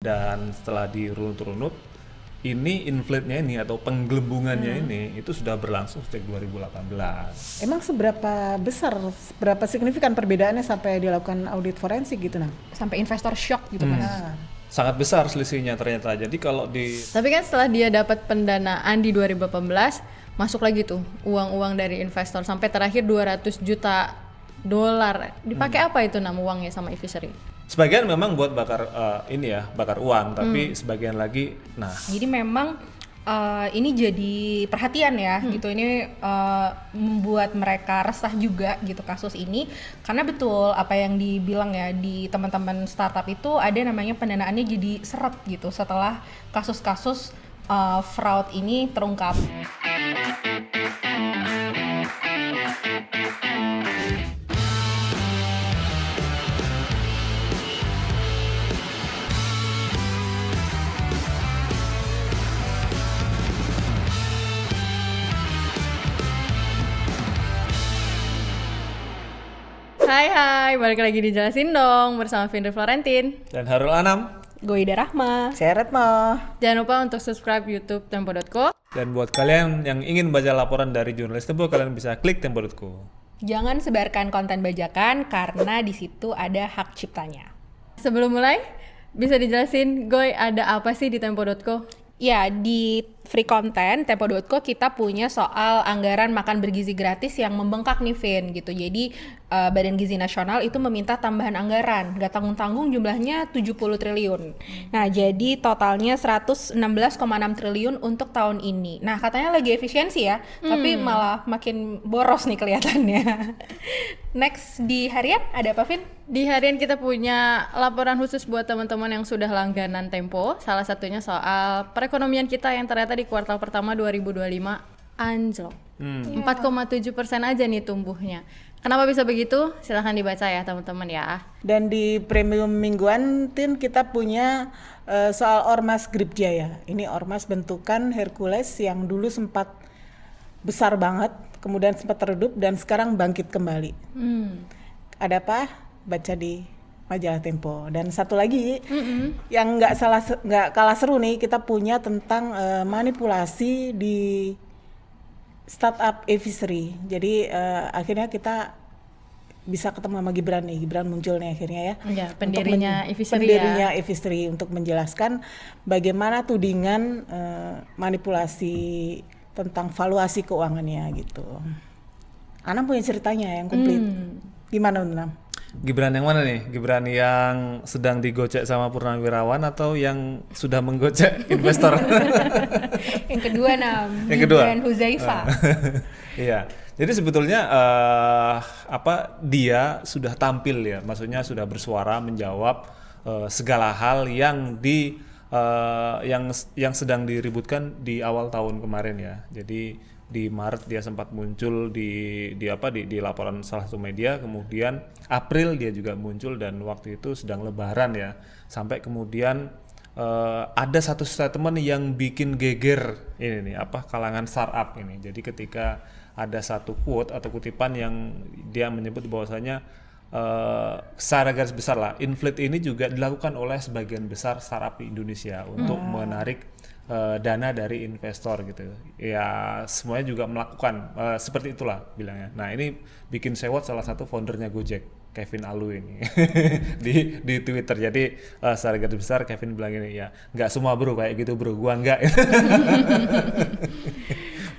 Dan setelah dirunut-runut, ini inflate-nya ini atau penggelembungannya ini itu sudah berlangsung sejak 2018. Emang seberapa signifikan perbedaannya sampai dilakukan audit forensik gitu nah? Sampai investor shock gitu kan. Sangat besar selisihnya ternyata. Jadi kalau Tapi kan setelah dia dapat pendanaan di 2018, masuk lagi tuh uang-uang dari investor sampai terakhir 200 juta dolar. Dipakai apa itu uangnya sama Evisery? sebagian memang buat bakar bakar uang, tapi sebagian lagi Jadi memang ini jadi perhatian ya gitu. Ini membuat mereka resah juga gitu kasus ini, karena betul apa yang dibilang ya di teman-teman startup itu ada namanya pendanaannya jadi seret gitu setelah kasus-kasus fraud ini terungkap. Hai, balik lagi di Jelasin Dong bersama Findri Florentin dan Harul Anam. Goida Rahma. Seret mah. Jangan lupa untuk subscribe YouTube Tempo.co. Dan buat kalian yang ingin baca laporan dari jurnalis Tempo, kalian bisa klik Tempo.co. Jangan sebarkan konten bajakan karena di situ ada hak ciptanya. Sebelum mulai, bisa dijelasin Goy ada apa sih di Tempo.co? Ya, di free content Tempo.co kita punya soal anggaran makan bergizi gratis yang membengkak nih Vin gitu. Jadi Badan Gizi Nasional itu meminta tambahan anggaran, gak tanggung-tanggung jumlahnya 70 triliun. Nah, jadi totalnya 116,6 triliun untuk tahun ini. Nah, katanya lagi efisiensi ya, tapi malah makin boros nih kelihatannya. Next di harian ada apa Vin? Di harian kita punya laporan khusus buat teman-teman yang sudah langganan Tempo. Salah satunya soal perekonomian kita yang ternyata di kuartal pertama 2025 anjlok. 4,7% aja nih tumbuhnya. Kenapa bisa begitu? Silahkan dibaca ya teman-teman ya. Dan di premium mingguan Tin kita punya soal Ormas Gripjaya. Ini Ormas bentukan Hercules yang dulu sempat besar banget, kemudian sempat redup dan sekarang bangkit kembali. Ada apa? Baca di majalah Tempo. Dan satu lagi yang nggak kalah seru nih, kita punya tentang manipulasi di startup Evisery. Jadi akhirnya kita bisa ketemu sama Gibran nih. Gibran muncul nih akhirnya ya. Ya, pendirinya Evisery pendirinya Evisery untuk menjelaskan bagaimana tudingan manipulasi tentang valuasi keuangannya gitu. Anam punya ceritanya yang komplit. Gimana Anam? Gibran yang mana nih? Gibran yang sedang digocek sama Purnawirawan atau yang sudah menggocek investor? Yang kedua Yang kedua. Gibran Huzaifa. Iya. Jadi sebetulnya dia sudah tampil ya, maksudnya sudah bersuara menjawab segala hal yang yang sedang diributkan di awal tahun kemarin ya. Jadi di Maret dia sempat muncul di laporan salah satu media, kemudian April dia juga muncul dan waktu itu sedang lebaran ya. Sampai kemudian ada satu statement yang bikin geger ini nih kalangan startup ini. Jadi ketika ada satu quote atau kutipan yang dia menyebut bahwasanya secara garis besar lah, inflate ini juga dilakukan oleh sebagian besar startup di Indonesia untuk menarik dana dari investor gitu. Ya semuanya juga melakukan seperti itulah bilangnya. Nah ini bikin sewot salah satu foundernya Gojek, Kevin Alu ini di Twitter. Jadi secara garis besar Kevin bilang ini ya, nggak semua bro kayak gitu bro, gua nggak.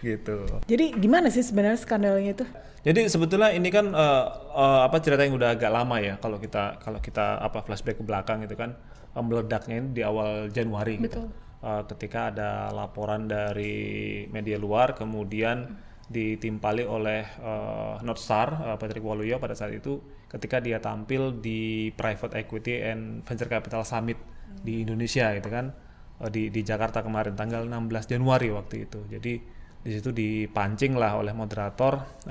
Gitu. Jadi gimana sih sebenarnya skandalnya itu? Jadi sebetulnya ini kan cerita yang udah agak lama ya, kalau kita flashback ke belakang itu kan meledaknya ini di awal Januari. Betul. Gitu. Ketika ada laporan dari media luar, kemudian ditimpali oleh Northstar, Patrick Waluyo pada saat itu ketika dia tampil di Private Equity and Venture Capital Summit di Indonesia gitu kan, di Jakarta kemarin tanggal 16 Januari waktu itu. Jadi di situ dipancing lah oleh moderator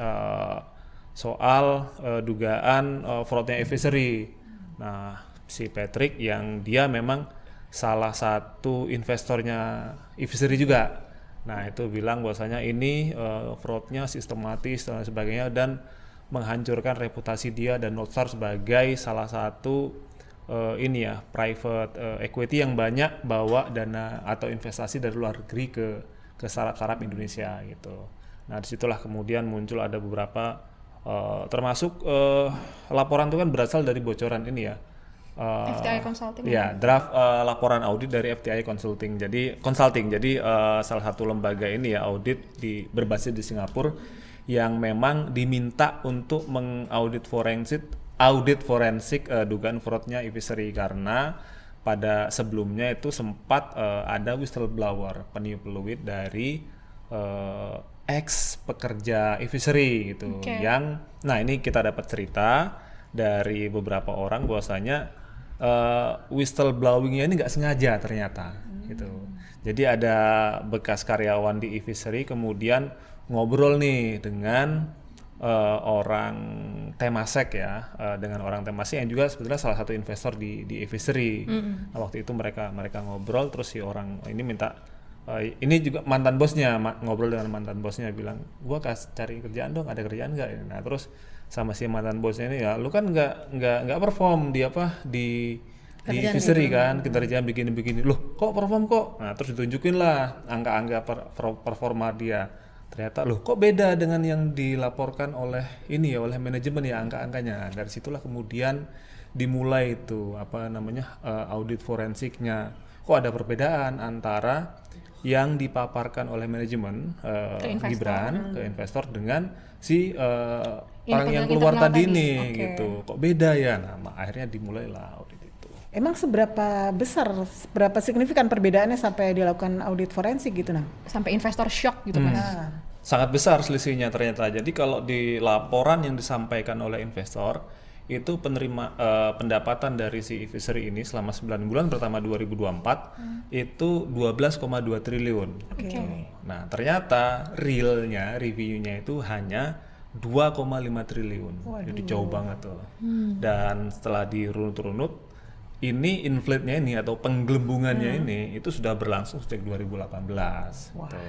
soal dugaan fraudnya Evisery. Nah si Patrick yang dia memang salah satu investornya Evisery juga. Nah itu bilang bahwasanya ini fraudnya sistematis dan sebagainya dan menghancurkan reputasi dia dan Northstar sebagai salah satu ini ya private equity yang banyak bawa dana atau investasi dari luar negeri ke startup Indonesia gitu. Nah disitulah kemudian muncul ada beberapa termasuk laporan itu kan berasal dari bocoran ini ya. FTI Consulting. Ya, draft laporan audit dari FTI Consulting. Jadi salah satu lembaga ini ya audit berbasis di Singapura yang memang diminta untuk mengaudit forensik dugaan fraudnya e-Fishery karena pada sebelumnya itu sempat ada whistleblower peniup peluit dari ex pekerja e-Fishery gitu yang nah ini kita dapat cerita dari beberapa orang bahwasanya whistleblowingnya ini nggak sengaja ternyata gitu. Jadi ada bekas karyawan di e-Fishery kemudian ngobrol nih dengan orang Temasek ya, dengan orang Temasek yang juga sebetulnya salah satu investor di e-Fishery. Nah, waktu itu mereka ngobrol terus si orang ini minta ini juga mantan bosnya ngobrol dengan mantan bosnya bilang gua cari kerjaan dong, ada kerjaan nggak? Nah terus sama si mantan bosnya ini ya lu kan nggak perform di e-Fishery kan kinerja begini loh kok perform kok. Nah terus ditunjukin lah angka-angka performa dia, ternyata loh kok beda dengan yang dilaporkan oleh manajemen ya angka-angkanya. Dari situlah kemudian dimulai itu audit forensiknya, kok ada perbedaan antara yang dipaparkan oleh manajemen Gibran ke investor dengan si orang yang keluar tadi nih gitu, kok beda ya. Nah akhirnya dimulailah audit itu. Emang seberapa signifikan perbedaannya sampai dilakukan audit forensik gitu nah? Sampai investor shock gitu kan? Sangat besar selisihnya ternyata. Jadi kalau di laporan yang disampaikan oleh investor itu pendapatan dari si e-Fishery ini selama 9 bulan pertama 2024 itu 12,2 triliun. Nah ternyata reviewnya itu hanya 2,5 triliun. Jadi jauh banget tuh. Dan setelah dirunut-runut ini inflate-nya ini atau penggelembungannya ini itu sudah berlangsung sejak 2018. Gitu.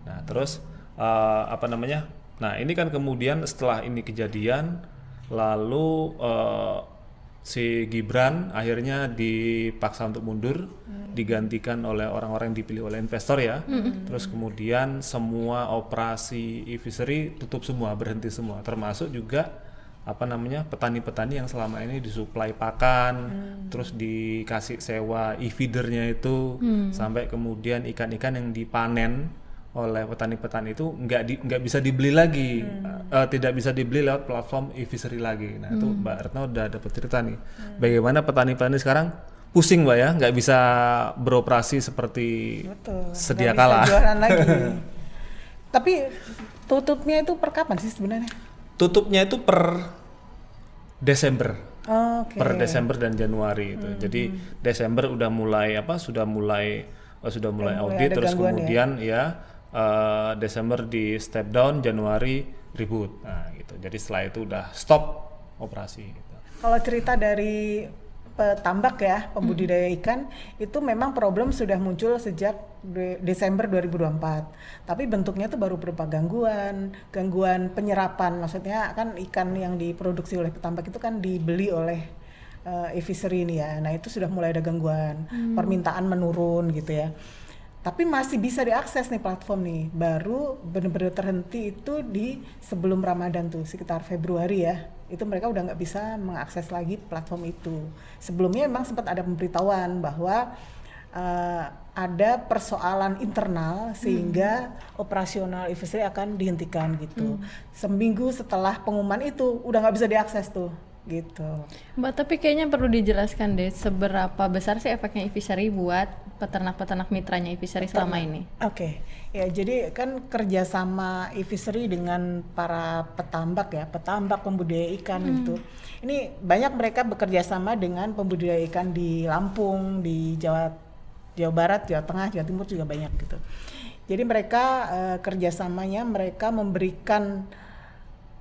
Nah terus nah ini kan kemudian setelah ini kejadian lalu si Gibran akhirnya dipaksa untuk mundur, digantikan oleh orang-orang yang dipilih oleh investor ya. Terus kemudian semua operasi e-Fishery tutup semua, berhenti semua, termasuk juga petani-petani yang selama ini disuplai pakan, terus dikasih sewa e-feedernya itu, sampai kemudian ikan-ikan yang dipanen oleh petani-petani itu nggak bisa dibeli lagi, tidak bisa dibeli lewat platform e-Fishery lagi. Nah itu Mbak Retno udah dapat cerita nih, bagaimana petani-petani sekarang pusing Mbak ya, nggak bisa beroperasi seperti sedia kala. Jualan lagi. Tapi tutupnya itu per kapan sih sebenarnya? Tutupnya itu per Desember. Per Desember dan Januari itu. Jadi Desember udah mulai audit, terus kemudian Desember di step down, Januari reboot. Nah gitu. Jadi setelah itu udah stop operasi gitu. Kalau cerita dari petambak ya, pembudidaya ikan itu memang problem sudah muncul sejak Desember 2024. Tapi bentuknya tuh baru berupa gangguan penyerapan. Maksudnya kan ikan yang diproduksi oleh petambak itu kan dibeli oleh e-Fishery ini ya. Nah, itu sudah mulai ada gangguan, permintaan menurun gitu ya. Tapi masih bisa diakses nih platform nih. Baru benar-benar terhenti itu di sebelum Ramadan tuh, sekitar Februari ya. Itu mereka udah nggak bisa mengakses lagi platform itu. Sebelumnya memang sempat ada pemberitahuan bahwa ada persoalan internal sehingga operasional e-Fishery akan dihentikan gitu. Seminggu setelah pengumuman itu udah nggak bisa diakses tuh gitu. Mbak, tapi kayaknya perlu dijelaskan deh seberapa besar sih efeknya e-Fishery buat peternak-peternak mitranya e-Fishery selama ini. Oke. Ya, jadi kan kerjasama e-Fishery dengan para petambak pembudidaya ikan gitu. Ini banyak mereka bekerja sama dengan pembudidaya ikan di Lampung, di Jawa Barat, Jawa Tengah, Jawa Timur juga banyak gitu. Jadi mereka kerjasamanya mereka memberikan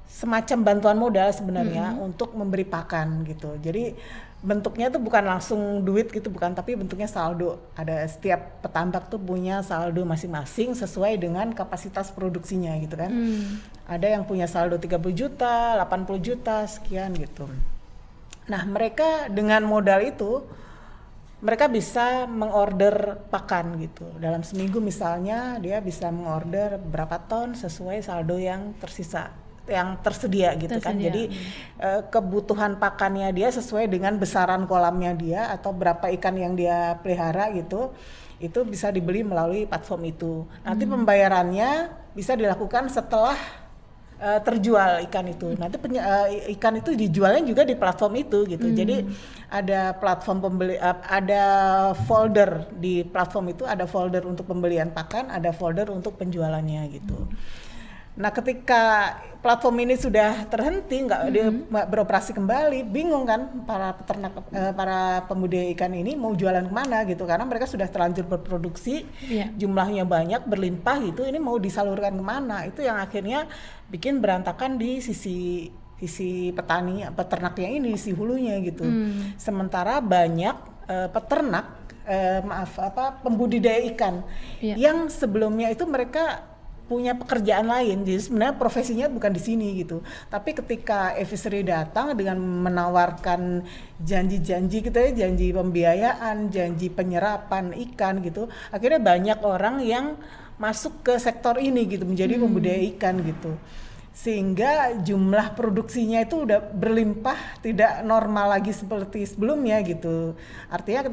semacam bantuan modal sebenarnya untuk memberi pakan gitu. Jadi bentuknya tuh bukan langsung duit gitu, bukan, tapi bentuknya saldo. Ada setiap petambak tuh punya saldo masing-masing sesuai dengan kapasitas produksinya gitu kan. Ada yang punya saldo 30 juta, 80 juta, sekian gitu. Nah, mereka dengan modal itu mereka bisa mengorder pakan gitu. Dalam seminggu misalnya dia bisa mengorder berapa ton sesuai saldo yang tersisa, yang tersedia gitu kan. Jadi kebutuhan pakannya dia sesuai dengan besaran kolamnya dia atau berapa ikan yang dia pelihara gitu. Itu bisa dibeli melalui platform itu. Nanti pembayarannya bisa dilakukan setelah terjual ikan itu. Nanti ikan itu dijualnya juga di platform itu gitu. Jadi ada platform ada folder di platform itu, ada folder untuk pembelian pakan, ada folder untuk penjualannya gitu. Nah, ketika platform ini sudah terhenti, dia beroperasi kembali, bingung kan para peternak, para pembudidaya ikan ini mau jualan kemana gitu, karena mereka sudah terlanjur berproduksi, jumlahnya banyak, berlimpah gitu, ini mau disalurkan kemana? Itu yang akhirnya bikin berantakan di sisi petani, peternaknya ini, sisi hulunya gitu. Sementara banyak peternak, pembudidaya ikan yang sebelumnya itu mereka punya pekerjaan lain, jadi sebenarnya profesinya bukan di sini gitu. Tapi ketika Aviary datang dengan menawarkan janji-janji gitu ya, janji pembiayaan, janji penyerapan ikan gitu, akhirnya banyak orang yang masuk ke sektor ini gitu, menjadi pembudidaya ikan gitu. Sehingga jumlah produksinya itu udah berlimpah, tidak normal lagi seperti sebelumnya gitu. Artinya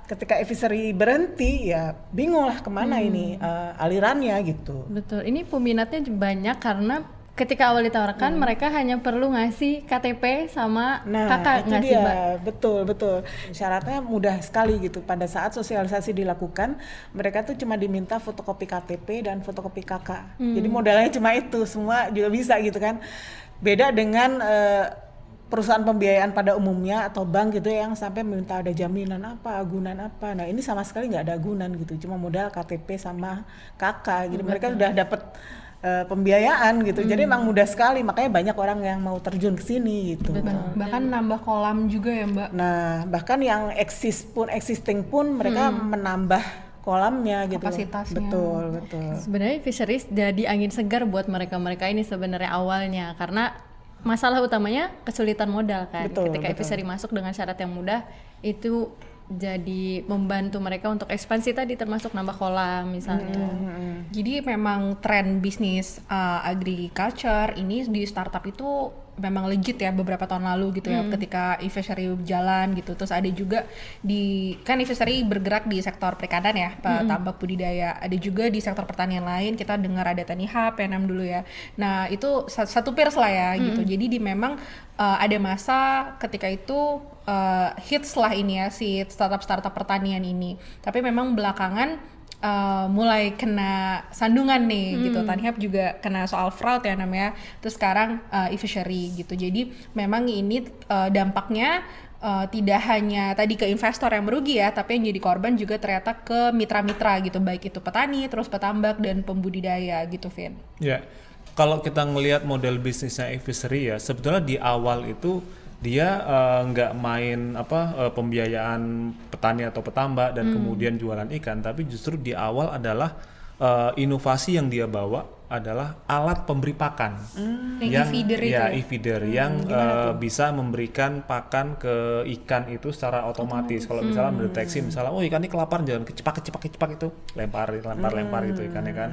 ketika Aviary berhenti ya bingung lah kemana ini alirannya gitu. Betul, ini peminatnya banyak karena ketika awal ditawarkan mereka hanya perlu ngasih KTP sama kakak ngasih betul. Syaratnya mudah sekali gitu. Pada saat sosialisasi dilakukan, mereka tuh cuma diminta fotokopi KTP dan fotokopi kakak. Jadi modalnya cuma itu, semua juga bisa gitu kan. Beda dengan perusahaan pembiayaan pada umumnya atau bank gitu yang sampai minta ada jaminan apa, agunan apa. Nah, ini sama sekali nggak ada agunan gitu, cuma modal KTP sama kakak. Jadi mereka sudah dapat pembiayaan gitu. Jadi emang mudah sekali, makanya banyak orang yang mau terjun ke sini gitu. Bahkan nambah kolam juga ya, Mbak. Nah, bahkan yang existing pun mereka menambah kolamnya gitu. Kapasitasnya. Betul. Sebenarnya fisheries jadi angin segar buat mereka ini sebenarnya awalnya, karena masalah utamanya kesulitan modal kan. Ketika fishery masuk dengan syarat yang mudah, itu jadi membantu mereka untuk ekspansi tadi, termasuk nambah kolam misalnya. Jadi memang tren bisnis agriculture ini di startup itu memang legit ya beberapa tahun lalu gitu ya, ketika Aviary jalan gitu. Terus ada juga kan Aviary bergerak di sektor perikanan ya, tambak budidaya. Ada juga di sektor pertanian lain, kita dengar ada Tanihub, P6 dulu ya. Nah itu satu peers lah ya gitu. Jadi memang ada masa ketika itu hits lah ini ya si startup pertanian ini. Tapi memang belakangan mulai kena sandungan nih gitu. Tanihub juga kena soal fraud ya namanya. Terus sekarang Aviary gitu. Jadi memang ini dampaknya tidak hanya tadi ke investor yang merugi ya, tapi yang jadi korban juga ternyata ke mitra-mitra gitu, baik itu petani, terus petambak dan pembudidaya gitu, Vin. Ya, kalau kita ngelihat model bisnisnya Aviary ya, sebetulnya di awal itu dia nggak main pembiayaan petani atau petambak dan kemudian jualan ikan, tapi justru di awal adalah inovasi yang dia bawa adalah alat pemberi pakan yang e-feeder yang bisa memberikan pakan ke ikan itu secara otomatis. Kalau misalnya mendeteksi misalnya ikan ini kelaparan, jangan kecepak itu lempar gitu ikannya kan.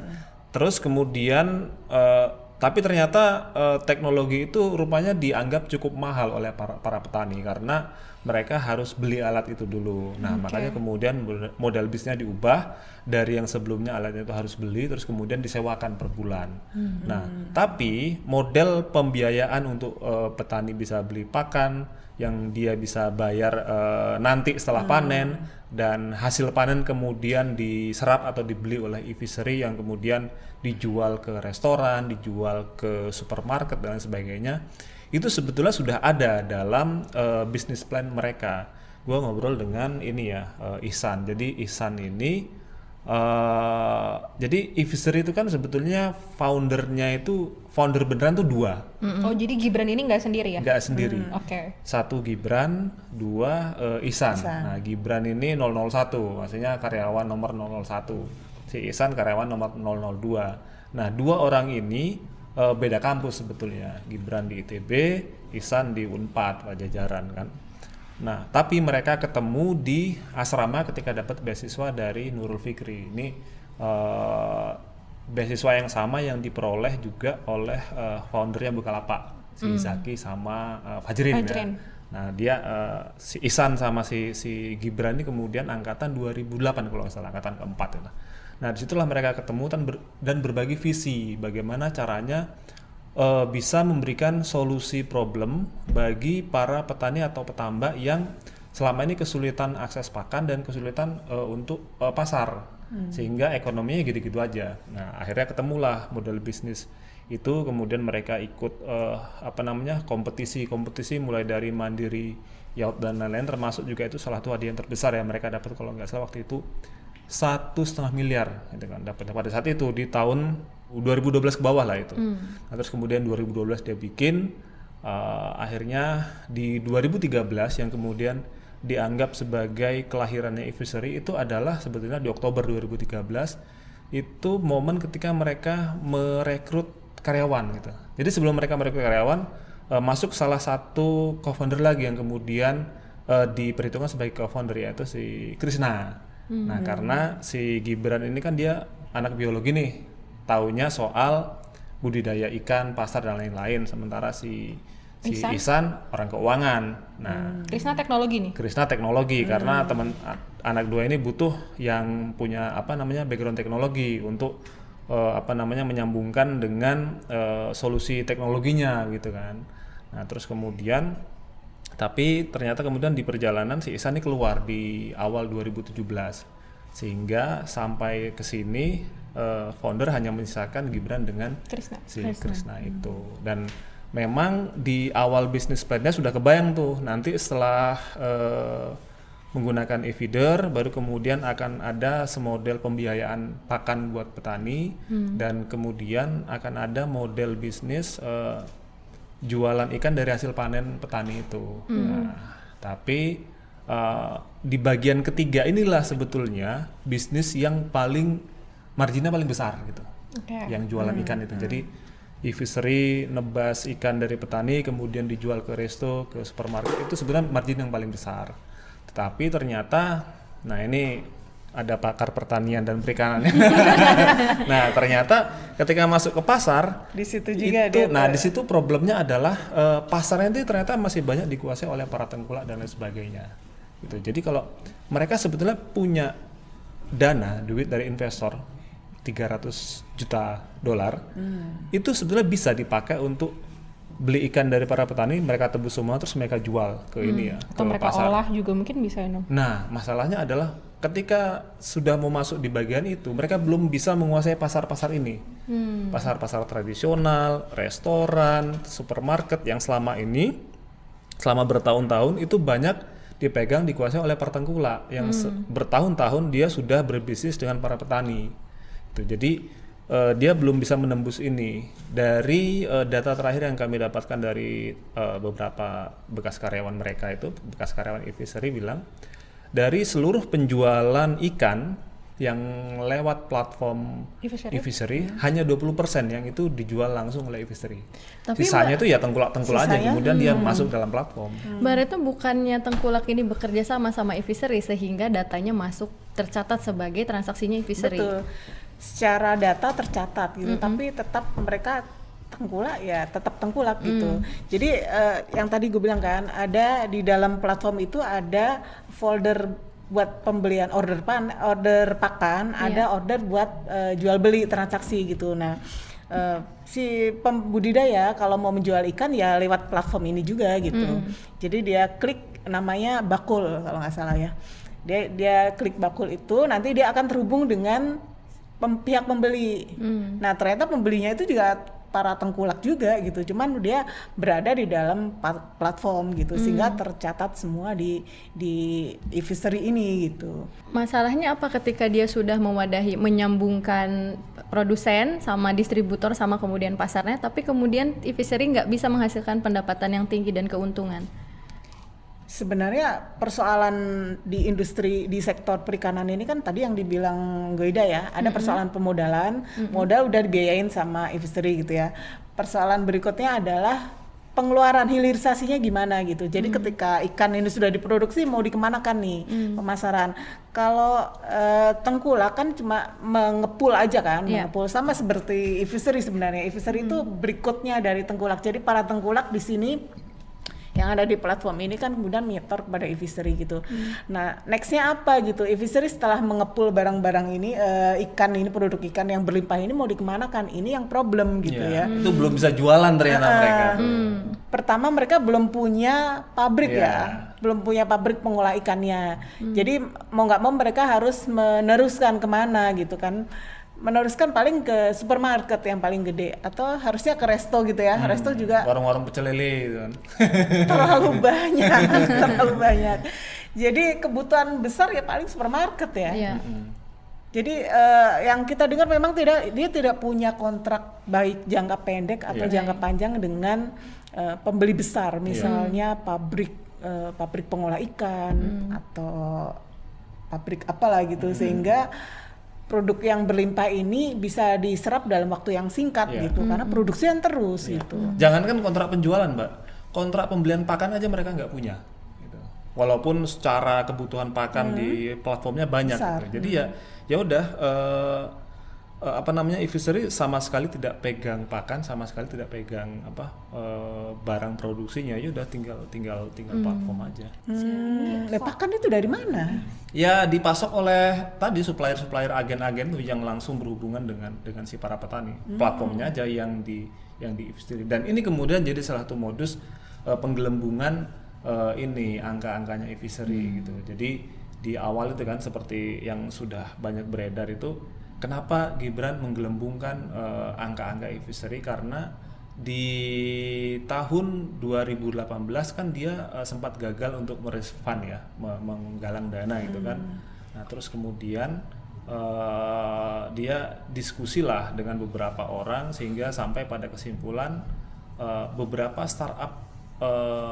Terus kemudian tapi ternyata teknologi itu rupanya dianggap cukup mahal oleh para petani karena mereka harus beli alat itu dulu. Nah, makanya kemudian modal bisnisnya diubah dari yang sebelumnya alatnya itu harus beli, terus kemudian disewakan per bulan. Nah, tapi model pembiayaan untuk petani bisa beli pakan yang dia bisa bayar nanti setelah panen, dan hasil panen kemudian diserap atau dibeli oleh Aviary yang kemudian dijual ke restoran, dijual ke supermarket dan sebagainya. Itu sebetulnya sudah ada dalam bisnis plan mereka. Gua ngobrol dengan ini ya, Ihsan. Jadi Ihsan ini jadi Aviary itu kan sebetulnya founder beneran tuh 2. Oh, jadi Gibran ini nggak sendiri ya? Nggak sendiri. Oke. 1 Gibran, 2 Ihsan. Nah, Gibran ini 001, maksudnya karyawan nomor 001. Si Ihsan karyawan nomor 002. Nah, 2 orang ini beda kampus sebetulnya. Gibran di ITB, Ihsan di Unpad Pajajaran kan. Nah, tapi mereka ketemu di asrama ketika dapat beasiswa dari Nurul Fikri. Ini beasiswa yang sama yang diperoleh juga oleh foundernya Bukalapak, si Zaki sama Fajrin. Ya. Nah, dia si Ihsan sama si Gibran ini kemudian angkatan 2008 kalau nggak salah, angkatan keempat ya. Nah, disitulah mereka ketemu dan berbagi visi bagaimana caranya bisa memberikan solusi problem bagi para petani atau petambak yang selama ini kesulitan akses pakan dan kesulitan untuk pasar, sehingga ekonominya gitu-gitu aja. Nah, akhirnya ketemulah model bisnis itu, kemudian mereka ikut kompetisi mulai dari Mandiri, Yaut dan lain-lain, termasuk juga itu salah satu hadiah yang terbesar ya mereka dapat kalau nggak salah waktu itu 1,5 miliar gitu kan dapat pada saat itu di tahun 2012 ke bawah lah itu. Nah, terus kemudian 2012 dia bikin akhirnya di 2013 yang kemudian dianggap sebagai kelahirannya e-fishery itu adalah sebetulnya di Oktober 2013 itu momen ketika mereka merekrut karyawan gitu. Jadi sebelum mereka merekrut karyawan masuk salah satu co-founder lagi yang kemudian diperhitungkan sebagai co-founder yaitu si Krishna. Nah, karena si Gibran ini kan dia anak biologi nih, taunya soal budidaya ikan, pasar dan lain-lain, sementara si Ihsan orang keuangan. Nah, Krishna teknologi nih. Krishna teknologi karena anak dua ini butuh yang punya background teknologi untuk menyambungkan dengan solusi teknologinya gitu kan. Nah, terus kemudian tapi ternyata kemudian di perjalanan si Ihsan ini keluar di awal 2017 sehingga sampai ke sini founder hanya menyisakan Gibran dengan Krishna itu. Dan memang di awal bisnis plan-nya sudah kebayang tuh nanti setelah menggunakan e-feeder baru kemudian akan ada semodel pembiayaan pakan buat petani dan kemudian akan ada model bisnis jualan ikan dari hasil panen petani itu. Nah, tapi di bagian ketiga inilah sebetulnya bisnis yang marginnya paling besar gitu. Yang jualan ikan itu. Jadi e-fishery nebas ikan dari petani kemudian dijual ke resto, ke supermarket itu sebenarnya margin yang paling besar. Tetapi ternyata ini ada pakar pertanian dan perikanan. Nah, ternyata ketika masuk ke pasar di situ juga di situ problemnya adalah pasarnya itu ternyata masih banyak dikuasai oleh para tengkulak dan lain sebagainya. Gitu. Jadi kalau mereka sebetulnya punya duit dari investor $300 juta, itu sebetulnya bisa dipakai untuk beli ikan dari para petani, mereka tebus semua terus mereka jual ke atau ke mereka pasar. olah juga mungkin bisa Nah, masalahnya adalah ketika sudah mau masuk di bagian itu, mereka belum bisa menguasai pasar-pasar ini. Pasar-pasar tradisional, restoran, supermarket yang selama bertahun-tahun itu banyak dikuasai oleh para tengkulak yang bertahun-tahun dia sudah berbisnis dengan para petani. Jadi dia belum bisa menembus ini. Dari data terakhir yang kami dapatkan dari beberapa bekas karyawan mereka itu, bekas karyawan e-fishery bilang dari seluruh penjualan ikan yang lewat platform e-fishery hanya 20% yang itu dijual langsung oleh e-fishery. Sisanya itu ya tengkulak-tengkulak aja kemudian dia masuk dalam platform. Berarti bukannya tengkulak ini bekerja sama e-fishery sehingga datanya masuk tercatat sebagai transaksinya e-fishery. Betul. Secara data tercatat gitu, tapi tetap mereka tetap tengkulak gitu. Jadi yang tadi gue bilang kan, ada di dalam platform itu ada folder buat pembelian order pakan, ada order buat jual beli transaksi gitu. Nah, si pembudidaya kalau mau menjual ikan ya lewat platform ini juga gitu. Jadi dia klik namanya Bakul kalau nggak salah ya. Dia klik Bakul itu, nanti dia akan terhubung dengan pihak pembeli. Nah, ternyata pembelinya itu juga para tengkulak juga gitu. Cuman dia berada di dalam platform gitu sehingga tercatat semua di e-fishery ini gitu. Masalahnya apa ketika dia sudah menyambungkan produsen sama distributor sama kemudian pasarnya, tapi kemudian e-fishery nggak bisa menghasilkan pendapatan yang tinggi dan keuntungan? Sebenarnya persoalan di industri di sektor perikanan ini kan tadi yang dibilang Goida ya, ada persoalan pemodalan, modal udah dibiayain sama e-fishery gitu ya. persoalan berikutnya adalah pengeluaran hilirisasinya gimana gitu. Jadi ketika ikan ini sudah diproduksi mau dikemanakan nih pemasaran. Kalau tengkulak kan cuma mengepul aja kan, mengepul sama seperti e-fishery sebenarnya. E-fishery itu berikutnya dari tengkulak. Jadi para tengkulak di sini yang ada di platform ini kan kemudian nyetor kepada e-fishery gitu. Nah, nextnya apa gitu? E-fishery setelah mengepul barang-barang ini, ikan ini, produk ikan yang berlimpah ini mau dikemanakan? Ini yang problem gitu ya. Itu belum bisa jualan ternyata mereka. Pertama mereka belum punya pabrik belum punya pabrik pengolah ikannya. Jadi mau nggak mau mereka harus meneruskan kemana gitu kan? Meneruskan paling ke supermarket yang paling gede atau harusnya ke resto gitu ya. Resto juga warung-warung pecel lele gitu kan. terlalu banyak. Jadi kebutuhan besar ya paling supermarket ya. Jadi yang kita dengar memang dia tidak punya kontrak baik jangka pendek atau jangka panjang dengan pembeli besar, misalnya pabrik pengolah ikan atau pabrik apalah gitu, sehingga produk yang berlimpah ini bisa diserap dalam waktu yang singkat gitu, karena produksian terus gitu. Jangankan kontrak penjualan, Mbak, kontrak pembelian pakan aja mereka nggak punya. Gitu. Walaupun secara kebutuhan pakan di platformnya banyak, gitu. Jadi ya udah, e-fishery sama sekali tidak pegang pakan, sama sekali tidak pegang barang produksinya. Ya udah tinggal platform aja. Pakan itu dari mana? Ya dipasok oleh tadi supplier agen-agen tuh yang langsung berhubungan dengan si para petani. Platformnya aja yang di e-fishery. Dan ini kemudian jadi salah satu modus penggelembungan ini angka-angkanya e-fishery gitu. Jadi di awal itu kan seperti yang sudah banyak beredar itu, kenapa Gibran menggelembungkan angka-angka e-fishery, karena di tahun 2018 kan dia sempat gagal untuk meraise fund ya, menggalang dana gitu kan. Nah terus kemudian dia diskusi lah dengan beberapa orang sehingga sampai pada kesimpulan beberapa startup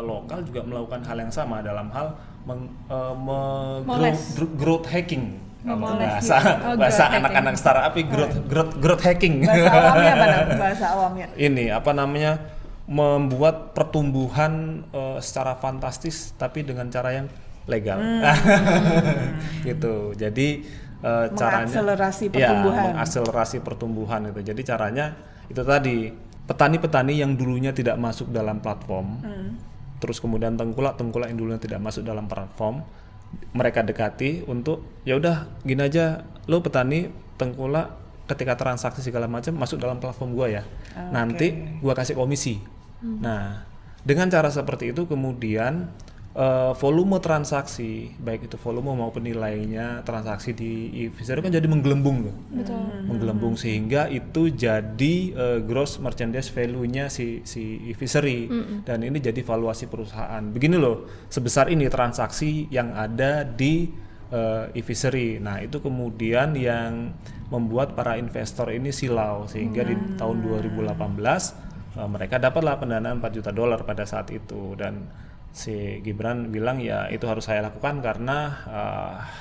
lokal juga melakukan hal yang sama dalam hal growth hacking. Kalau bahasa anak-anak startup growth hacking. Bahasa awamnya apa? Bahasa awamnya. Ini membuat pertumbuhan secara fantastis tapi dengan cara yang legal. Gitu. Jadi caranya mengakselerasi pertumbuhan. Mengakselerasi pertumbuhan itu. Jadi caranya itu tadi, petani-petani yang dulunya tidak masuk dalam platform, terus kemudian tengkulak yang dulunya tidak masuk dalam platform, mereka dekati untuk ya udah gini aja, lo petani tengkulak ketika transaksi segala macam masuk dalam platform gua ya, nanti gua kasih komisi. Nah dengan cara seperti itu kemudian volume transaksi, baik itu volume maupun nilainya transaksi di e-fishery kan jadi menggelembung tuh. Menggelembung sehingga itu jadi gross merchandise value-nya si e-fishery, dan ini jadi valuasi perusahaan. Begini loh, sebesar ini transaksi yang ada di e-fishery. Nah itu kemudian yang membuat para investor ini silau sehingga di tahun 2018 mereka dapatlah pendanaan $4 juta pada saat itu, dan si Gibran bilang ya itu harus saya lakukan karena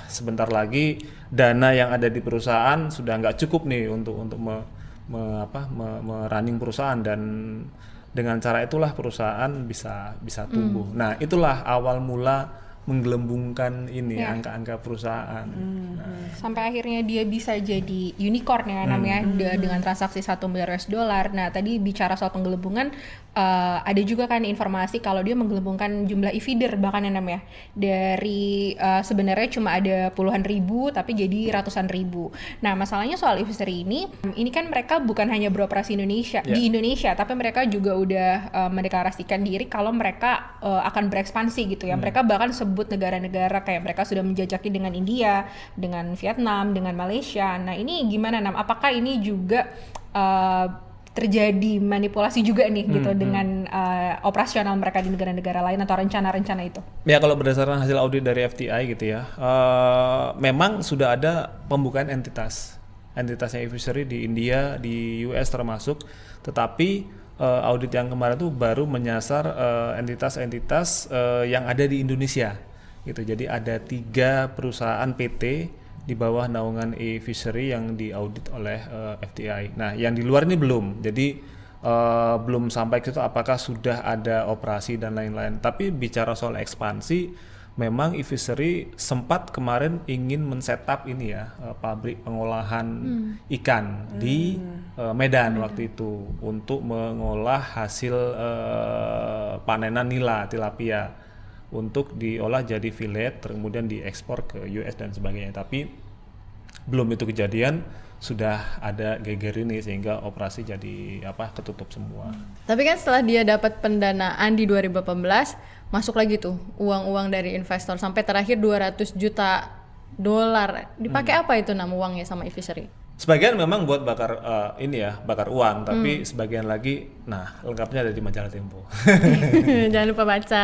sebentar lagi dana yang ada di perusahaan sudah nggak cukup nih untuk merunning perusahaan, dan dengan cara itulah perusahaan bisa tumbuh. Nah itulah awal mula menggelembungkan ini angka-angka perusahaan. Sampai akhirnya dia bisa jadi unicorn ya namanya, dengan transaksi $1 miliar. Nah tadi bicara soal penggelembungan, ada juga kan informasi kalau dia menggelembungkan jumlah e-feeder bahkan ya namanya, dari sebenarnya cuma ada puluhan ribu tapi jadi ratusan ribu. Nah masalahnya soal e-fishery ini kan mereka bukan hanya beroperasi di Indonesia, tapi mereka juga udah mendeklarasikan diri kalau mereka akan berekspansi gitu ya. Mereka bahkan sebut negara-negara kayak mereka sudah menjajaki dengan India, dengan Vietnam, dengan Malaysia. Nah ini gimana Nam? Apakah ini juga terjadi manipulasi juga nih gitu dengan operasional mereka di negara-negara lain atau rencana-rencana itu? Ya kalau berdasarkan hasil audit dari FTI gitu ya, memang sudah ada pembukaan entitasnya e-fishery di India, di US termasuk, tetapi audit yang kemarin tuh baru menyasar entitas-entitas yang ada di Indonesia gitu. Jadi ada 3 perusahaan PT di bawah naungan e-fishery yang diaudit oleh FTI. Nah yang di luar ini belum. Jadi belum sampai ke situ apakah sudah ada operasi dan lain-lain. Tapi bicara soal ekspansi, memang e-fishery sempat kemarin ingin men-setup ini ya, pabrik pengolahan ikan di Medan waktu itu untuk mengolah hasil panenan nila tilapia untuk diolah jadi fillet kemudian diekspor ke US dan sebagainya. Tapi belum itu kejadian, sudah ada geger ini sehingga operasi jadi ketutup semua. Tapi kan setelah dia dapat pendanaan di 2018, masuk lagi tuh uang-uang dari investor sampai terakhir 200 juta dolar. Dipakai apa itu uangnya sama e-fishery? Sebagian memang buat bakar bakar uang, tapi sebagian lagi lengkapnya ada di majalah Tempo. Jangan lupa baca.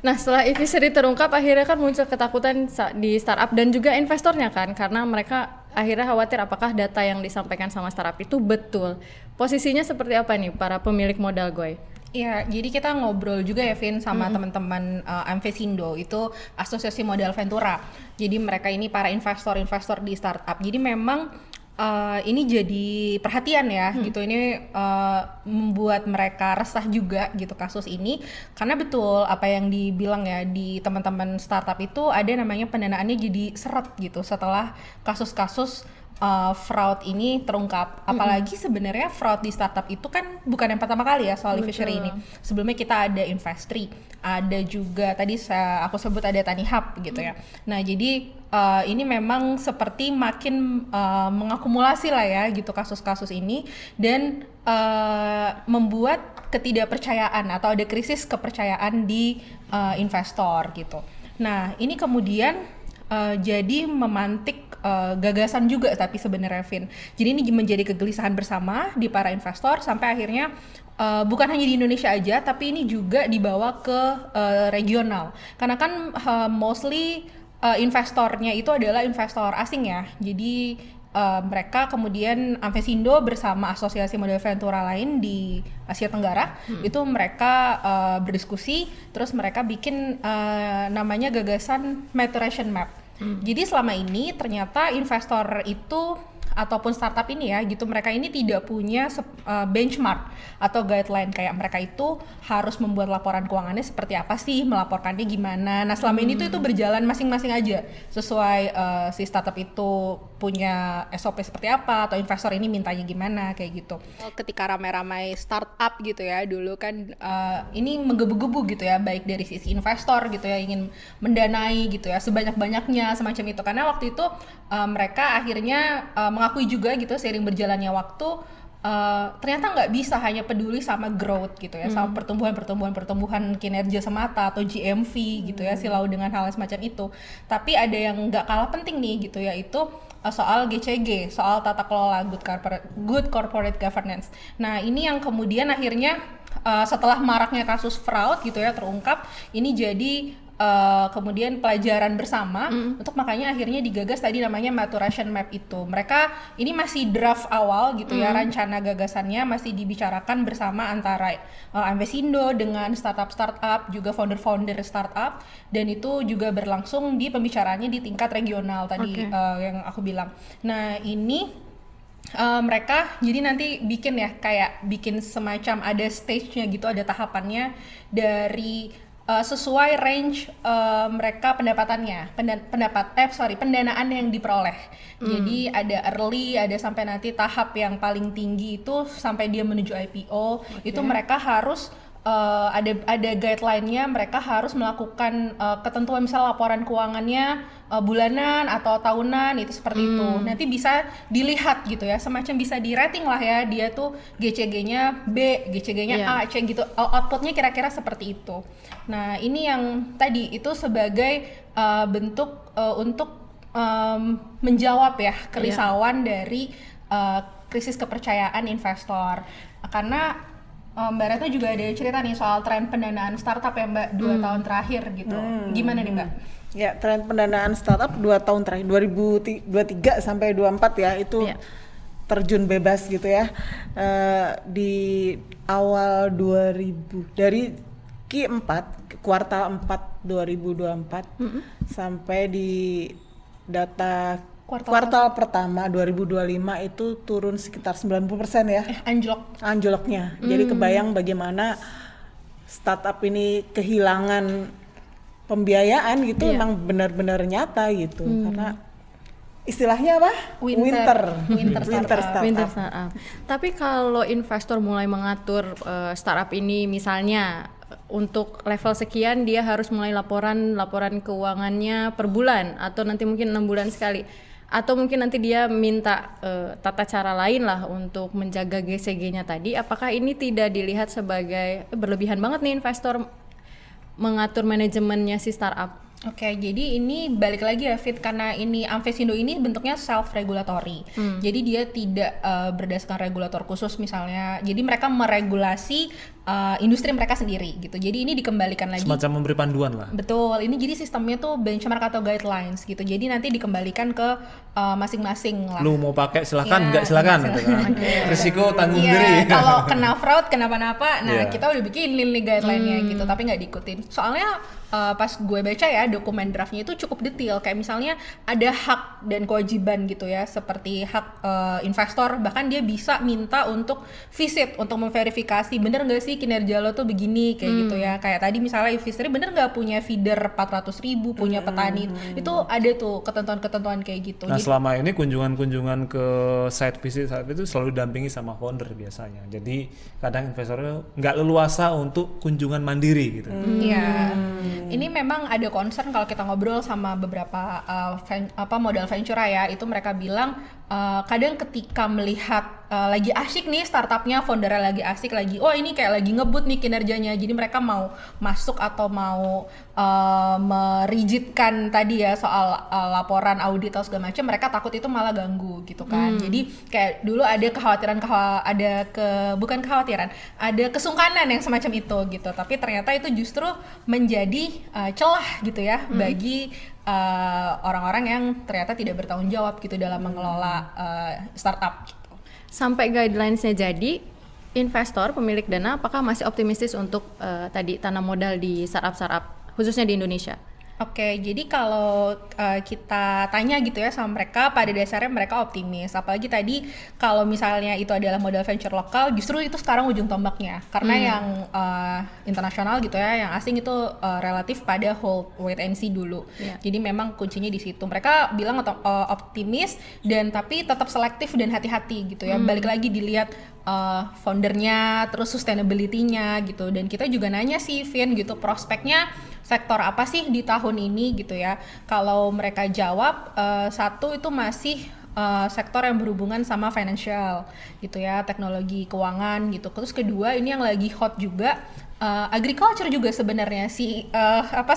Nah, setelah e-fishery terungkap, akhirnya kan muncul ketakutan di startup dan juga investornya kan, karena mereka akhirnya khawatir apakah data yang disampaikan sama startup itu betul. Posisinya seperti apa nih para pemilik modal Goy? Ya, jadi kita ngobrol juga ya Vin sama teman-teman Amvesindo, itu asosiasi modal Ventura. Jadi mereka ini para investor-investor di startup. Jadi memang ini jadi perhatian ya gitu, ini membuat mereka resah juga gitu kasus ini, karena betul apa yang dibilang ya di teman-teman startup itu ada namanya pendanaannya jadi seret gitu setelah kasus-kasus fraud ini terungkap. Apalagi sebenarnya fraud di startup itu kan bukan yang pertama kali ya soal e-fishery ini. Sebelumnya kita ada Investri, ada juga tadi aku sebut ada Tani Hub gitu ya. Nah jadi ini memang seperti makin mengakumulasi lah ya gitu kasus-kasus ini, dan membuat ketidakpercayaan atau ada krisis kepercayaan di investor gitu. Nah ini kemudian jadi memantik gagasan juga tapi sebenarnya Vin. Jadi ini menjadi kegelisahan bersama di para investor sampai akhirnya bukan hanya di Indonesia aja tapi ini juga dibawa ke regional. Karena kan mostly investornya itu adalah investor asing ya. Jadi mereka kemudian Amvesindo bersama asosiasi modal Ventura lain di Asia Tenggara itu mereka berdiskusi, terus mereka bikin namanya gagasan maturation map. Jadi selama ini ternyata investor itu ataupun startup ini ya gitu, mereka ini tidak punya benchmark atau guideline kayak mereka itu harus membuat laporan keuangannya seperti apa sih, melaporkannya gimana. Nah selama ini tuh itu berjalan masing-masing aja sesuai si startup itu punya SOP seperti apa atau investor ini mintanya gimana kayak gitu. Ketika ramai-ramai startup gitu ya dulu kan ini menggebu-gebu gitu ya, baik dari sisi investor gitu ya ingin mendanai gitu ya sebanyak-banyaknya semacam itu, karena waktu itu mereka akhirnya mengakui juga gitu seiring berjalannya waktu ternyata nggak bisa hanya peduli sama growth gitu ya, sama pertumbuhan kinerja semata atau GMV gitu ya, silau dengan hal semacam itu. Tapi ada yang nggak kalah penting nih gitu, yaitu soal GCG, soal tata kelola good corporate governance. Nah ini yang kemudian akhirnya setelah maraknya kasus fraud gitu ya terungkap, ini jadi kemudian pelajaran bersama untuk makanya akhirnya digagas tadi namanya maturation map itu. Mereka ini masih draft awal gitu ya, rencana gagasannya masih dibicarakan bersama antara Amvesindo dengan startup juga founder startup, dan itu juga berlangsung di pembicaraannya di tingkat regional tadi yang aku bilang. Nah ini mereka jadi nanti bikin ya kayak bikin semacam ada stage-nya gitu, ada tahapannya dari sesuai range mereka pendapatannya, pendanaan yang diperoleh. Jadi ada early, ada sampai nanti tahap yang paling tinggi itu sampai dia menuju IPO. Itu mereka harus ada guideline-nya, mereka harus melakukan ketentuan misal laporan keuangannya bulanan atau tahunan, itu seperti itu. Nanti bisa dilihat gitu ya, semacam bisa di rating lah ya, dia tuh GCG-nya B, GCG-nya A, C gitu, outputnya kira-kira seperti itu. Nah ini yang tadi itu sebagai bentuk untuk menjawab ya kerisauan dari krisis kepercayaan investor. Karena Mbak Retno juga ada cerita nih soal tren pendanaan startup ya Mbak 2 tahun terakhir gitu. Gimana nih Mbak? Ya, tren pendanaan startup 2 tahun terakhir 2023 sampai 2024 ya itu terjun bebas gitu ya. Di awal 2000 dari Q4 kuartal 4 2024 sampai di data kuartal pertama 2025 itu turun sekitar 90% ya. Anjloknya. Jadi kebayang bagaimana startup ini kehilangan pembiayaan gitu, memang benar-benar nyata gitu. Karena istilahnya apa? Winter startup. Tapi kalau investor mulai mengatur startup ini, misalnya untuk level sekian dia harus mulai laporan keuangannya per bulan, atau nanti mungkin 6 bulan sekali, atau mungkin nanti dia minta tata cara lain lah untuk menjaga GCG-nya tadi. Apakah ini tidak dilihat sebagai berlebihan banget nih investor mengatur manajemennya si startup? Oke, jadi ini balik lagi ya Fit, karena ini Amvesindo ini bentuknya self-regulatory. Jadi dia tidak berdasarkan regulator khusus misalnya. Jadi mereka meregulasi industri mereka sendiri gitu. Jadi ini dikembalikan lagi. Semacam memberi panduan lah. Betul, ini jadi sistemnya tuh benchmark atau guidelines gitu. Jadi nanti dikembalikan ke masing-masing lah. Lu mau pakai silakan, enggak silakan gitu kan. Risiko tanggung Iya, sendiri. kalau kena fraud, kenapa-napa, nah kita udah bikin nih guideline-nya gitu, tapi nggak diikutin. Soalnya pas gue baca ya dokumen draftnya itu cukup detail, kayak misalnya ada hak dan kewajiban gitu ya, seperti hak investor, bahkan dia bisa minta untuk visit untuk memverifikasi bener nggak sih kinerja lo tuh begini kayak gitu ya. Kayak tadi misalnya investor bener nggak punya feeder 400.000, punya petani, itu ada tuh ketentuan-ketentuan kayak gitu. Nah, selama ini kunjungan-kunjungan ke site visit saat itu selalu dampingi sama founder biasanya. Jadi kadang investornya nggak leluasa untuk kunjungan mandiri gitu. Iya. Ini memang ada concern kalau kita ngobrol sama beberapa modal venture ya, itu mereka bilang kadang ketika melihat lagi asyik nih startupnya, foundernya lagi asik, lagi ini kayak lagi ngebut nih kinerjanya, jadi mereka mau masuk atau mau merigidkan tadi ya soal laporan audit atau segala macam, mereka takut itu malah ganggu gitu kan. Jadi kayak dulu ada ada kesungkanan yang semacam itu gitu, tapi ternyata itu justru menjadi celah gitu ya bagi orang-orang yang ternyata tidak bertanggung jawab gitu dalam mengelola startup gitu. Sampai guidelines-nya jadi, investor pemilik dana apakah masih optimistis untuk tadi tanam modal di startup khususnya di Indonesia? Oke, jadi kalau kita tanya gitu ya sama mereka, pada dasarnya mereka optimis. Apalagi tadi kalau misalnya itu adalah modal venture lokal, justru itu sekarang ujung tombaknya. Karena yang internasional gitu ya, yang asing itu relatif pada hold, wait and see dulu. Jadi memang kuncinya di situ. Mereka bilang optimis dan tapi tetap selektif dan hati-hati gitu ya. Balik lagi dilihat foundernya, terus sustainability-nya gitu. Dan kita juga nanya sih, Vin gitu, prospeknya sektor apa sih di tahun ini gitu ya. Kalau mereka jawab satu itu masih sektor yang berhubungan sama financial gitu ya, teknologi keuangan gitu. Terus kedua ini yang lagi hot juga agriculture juga sebenarnya,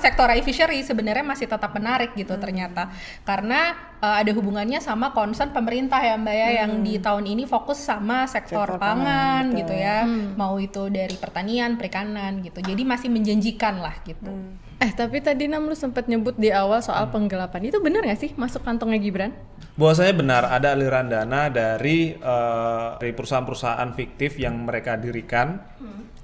sektor fishery sebenarnya masih tetap menarik gitu ternyata, karena ada hubungannya sama concern pemerintah ya Mbak ya, yang di tahun ini fokus sama sektor pangan gitu ya, mau itu dari pertanian, perikanan gitu, jadi masih menjanjikan lah gitu. Tapi tadi Nam lu sempat nyebut di awal soal penggelapan, itu benar nggak sih masuk kantongnya Gibran? Bahwasanya benar ada aliran dana dari perusahaan-perusahaan fiktif yang mereka dirikan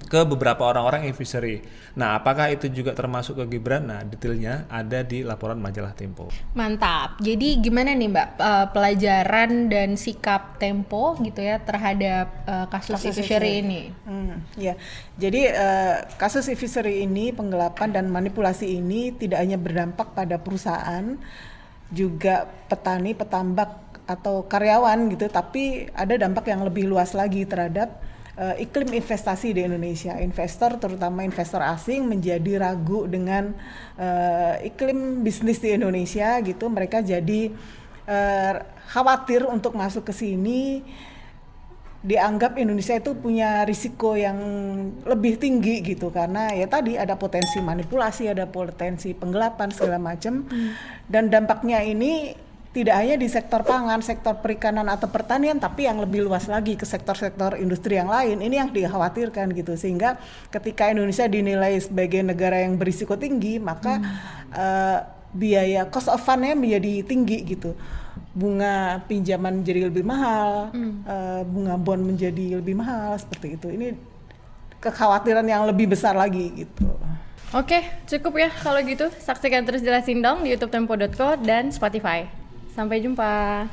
ke beberapa orang-orang yang fishery. Nah, apakah itu juga termasuk ke Gibran? Nah, detailnya ada di laporan majalah Tempo. Mantap. Jadi gimana nih Mbak pelajaran dan sikap Tempo gitu ya terhadap kasus e-fishery ini? Ya, jadi kasus e-fishery ini, penggelapan dan manipulasi ini tidak hanya berdampak pada perusahaan, juga petani, petambak atau karyawan gitu, tapi ada dampak yang lebih luas lagi terhadap iklim investasi di Indonesia. Investor, terutama investor asing, menjadi ragu dengan iklim bisnis di Indonesia gitu. Mereka jadi khawatir untuk masuk ke sini. Dianggap Indonesia itu punya risiko yang lebih tinggi gitu, karena ya tadi ada potensi manipulasi, ada potensi penggelapan segala macam. Dan dampaknya ini tidak hanya di sektor pangan, sektor perikanan atau pertanian, tapi yang lebih luas lagi ke sektor-sektor industri yang lain. Ini yang dikhawatirkan gitu, sehingga ketika Indonesia dinilai sebagai negara yang berisiko tinggi, maka biaya cost of fund-nya menjadi tinggi gitu. Bunga pinjaman menjadi lebih mahal, bunga bond menjadi lebih mahal, seperti itu. Ini kekhawatiran yang lebih besar lagi gitu. Oke, cukup ya kalau gitu. Saksikan terus Jelasin Dong di YouTube Tempo.co dan Spotify. Sampai jumpa.